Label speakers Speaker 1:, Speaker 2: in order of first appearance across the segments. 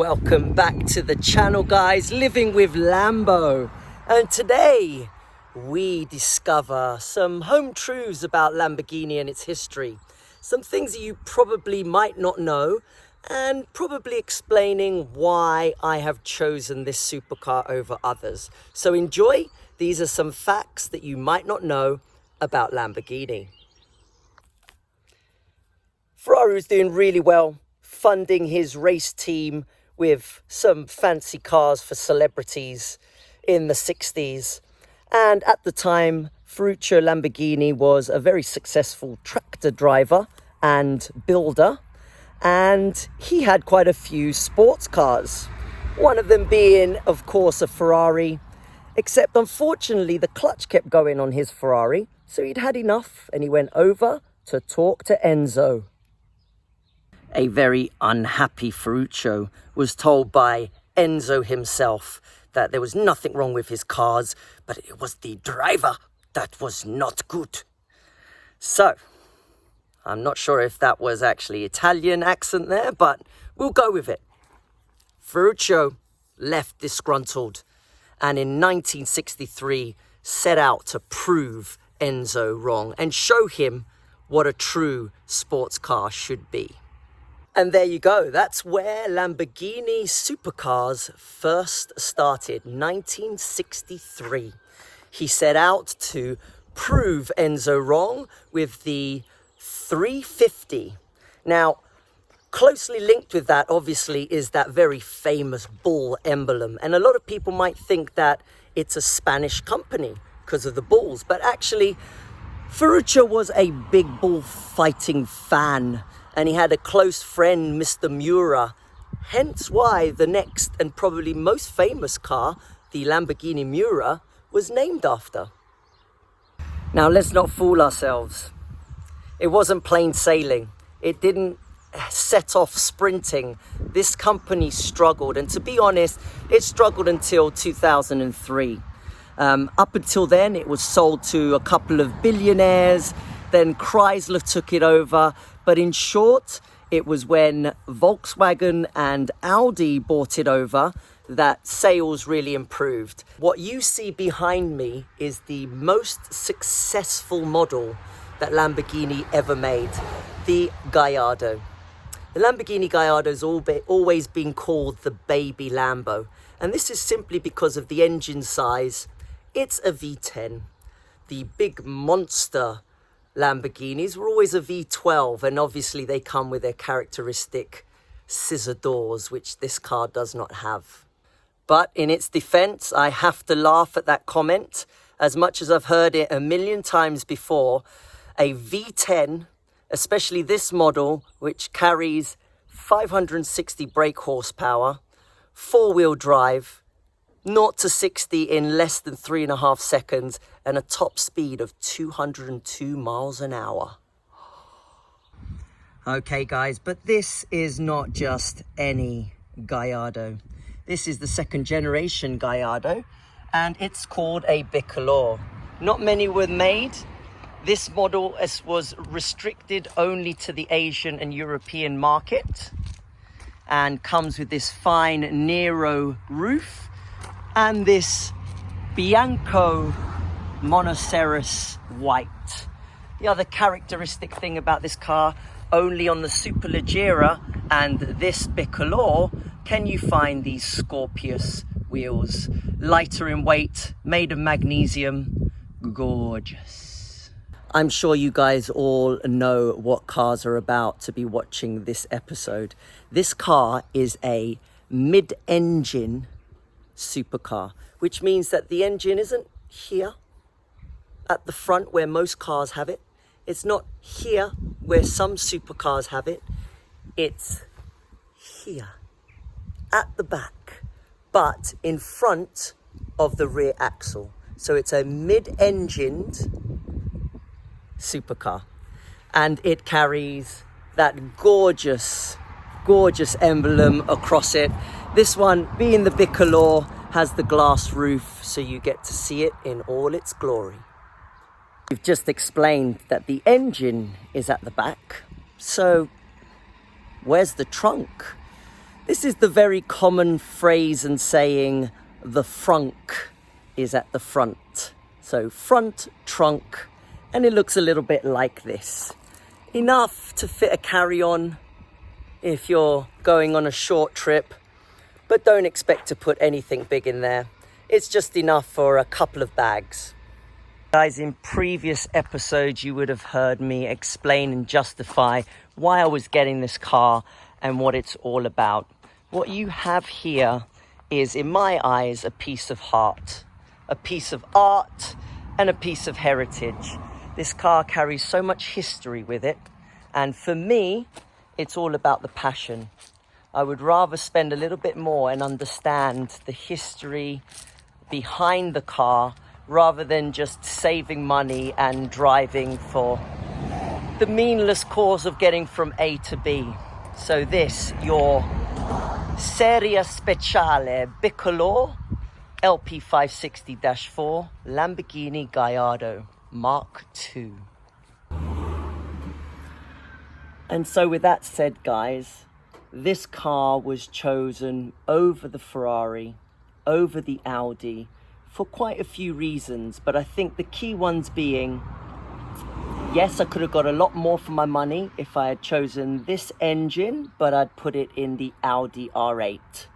Speaker 1: Welcome back to the channel, guys. Living with Lambo. And today we discover some home truths about Lamborghini and its history. Some things that you probably might not know, and probably explaining why I have chosen this supercar over others. So enjoy. These are some facts that you might not know about Lamborghini. Ferrari is doing really well, funding his race team with some fancy cars for celebrities in the 60s. And at the time, Ferruccio Lamborghini was a very successful tractor driver and builder. And he had quite a few sports cars. One of them being, of course, a Ferrari. Except, unfortunately, the clutch kept going on his Ferrari. So he'd had enough and he went over to talk to Enzo. A very unhappy Ferruccio was told by Enzo himself that there was nothing wrong with his cars, but it was the driver that was not good. So, I'm not sure if that was actually Italian accent there, but we'll go with it. Ferruccio left disgruntled and in 1963 set out to prove Enzo wrong and show him what a true sports car should be. And there you go. That's where Lamborghini supercars first started, 1963. He set out to prove Enzo wrong with the 350. Now, closely linked with that, obviously, is that very famous bull emblem. And a lot of people might think that it's a Spanish company because of the bulls. But actually, Ferruccio was a big bullfighting fan. And he had a close friend, Mr. Miura, hence why the next and probably most famous car, the Lamborghini Miura, was named after. Now, let's not fool ourselves. It wasn't plain sailing. It didn't set off sprinting. This company struggled, and to be honest, it struggled until 2003. Up until then, it was sold to a couple of billionaires. Then Chrysler took it over. But in short, it was when Volkswagen and Audi bought it over that sales really improved. What you see behind me is the most successful model that Lamborghini ever made, the Gallardo. The Lamborghini Gallardo has always been called the baby Lambo. And this is simply because of the engine size. It's a V10. The big monster Lamborghinis were always a V12, and obviously they come with their characteristic scissor doors, which this car does not have. But in its defense, I have to laugh at that comment. As much as I've heard it a million times before, a V10, especially this model, which carries 560 brake horsepower, four-wheel drive, 0 to 60 in less than 3.5 seconds, and a top speed of 202 miles an hour. Okay, guys, but this is not just any Gallardo. This is the second generation Gallardo, and it's called a Bicolore. Not many were made. This model was restricted only to the Asian and European market, and comes with this fine Nero roof and this Bianco Monoceros white. The other characteristic thing about this car, only on the Superleggera and this Bicolore can you find these Scorpius wheels. Lighter in weight, made of magnesium, gorgeous. I'm sure you guys all know what cars are about to be watching this episode. This car is a mid-engine supercar, which means that the engine isn't here at the front where most cars have it. It's not here where some supercars have it. It's here at the back, but in front of the rear axle. So it's a mid-engined supercar, and it carries that gorgeous emblem across it. This one, being the Bicolore, has the glass roof, so you get to see it in all its glory. We've just explained that the engine is at the back, so where's the trunk? This is the very common phrase and saying, the frunk is at the front. So front, trunk, and it looks a little bit like this. Enough to fit a carry-on if you're going on a short trip, but don't expect to put anything big in there. It's just enough for a couple of bags. Guys, in previous episodes, you would have heard me explain and justify why I was getting this car and what it's all about. What you have here is, in my eyes, a piece of heart, a piece of art, and a piece of heritage. This car carries so much history with it, and for me, it's all about the passion. I would rather spend a little bit more and understand the history behind the car rather than just saving money and driving for the meaningless cause of getting from A to B. So this, your Serie Speciale Bicolore LP560-4 Lamborghini Gallardo Mark II. And so with that said, guys, this car was chosen over the Ferrari, over the Audi, for quite a few reasons, but I think the key ones being, yes, I could have got a lot more for my money if I had chosen this engine, but I'd put it in the Audi R8.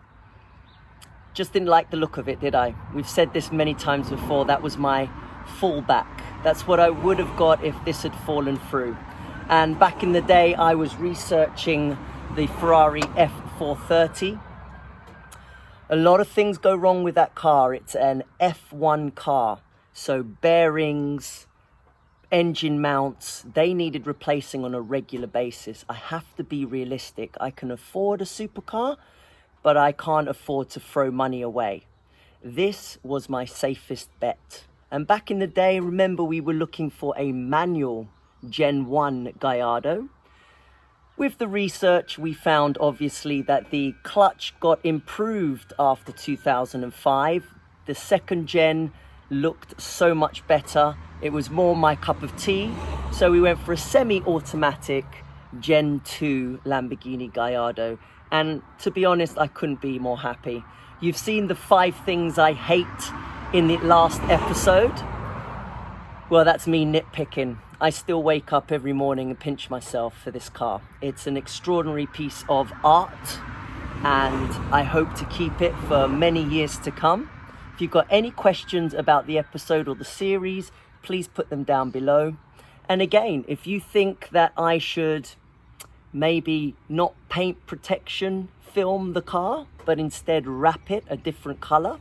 Speaker 1: Just didn't like the look of it, did I? We've said this many times before, that was my fallback. That's what I would have got if this had fallen through. And back in the day, I was researching the Ferrari F430. A lot of things go wrong with that car. It's an F1 car. So bearings, engine mounts, they needed replacing on a regular basis. I have to be realistic. I can afford a supercar, but I can't afford to throw money away. This was my safest bet. And back in the day, remember, we were looking for a manual Gen 1 Gallardo. With the research, we found obviously that the clutch got improved after 2005. The second gen looked so much better. It was more my cup of tea. So we went for a semi-automatic Gen 2 Lamborghini Gallardo. And to be honest, I couldn't be more happy. You've seen the 5 things I hate in the last episode. Well, that's me nitpicking. I still wake up every morning and pinch myself for this car. It's an extraordinary piece of art, and I hope to keep it for many years to come. If you've got any questions about the episode or the series, please put them down below. And again, if you think that I should maybe not paint protection film the car, but instead wrap it a different color,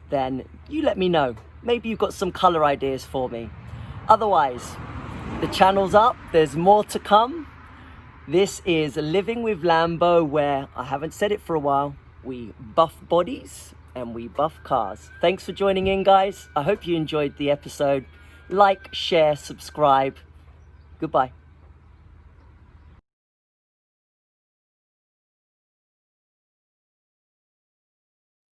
Speaker 1: then you let me know. Maybe you've got some color ideas for me. Otherwise, the channel's up, there's more to come. This is Living with Lambo, where, I haven't said it for a while, we buff bodies and we buff cars. Thanks for joining in, guys. I hope you enjoyed the episode. Like, share, subscribe. Goodbye.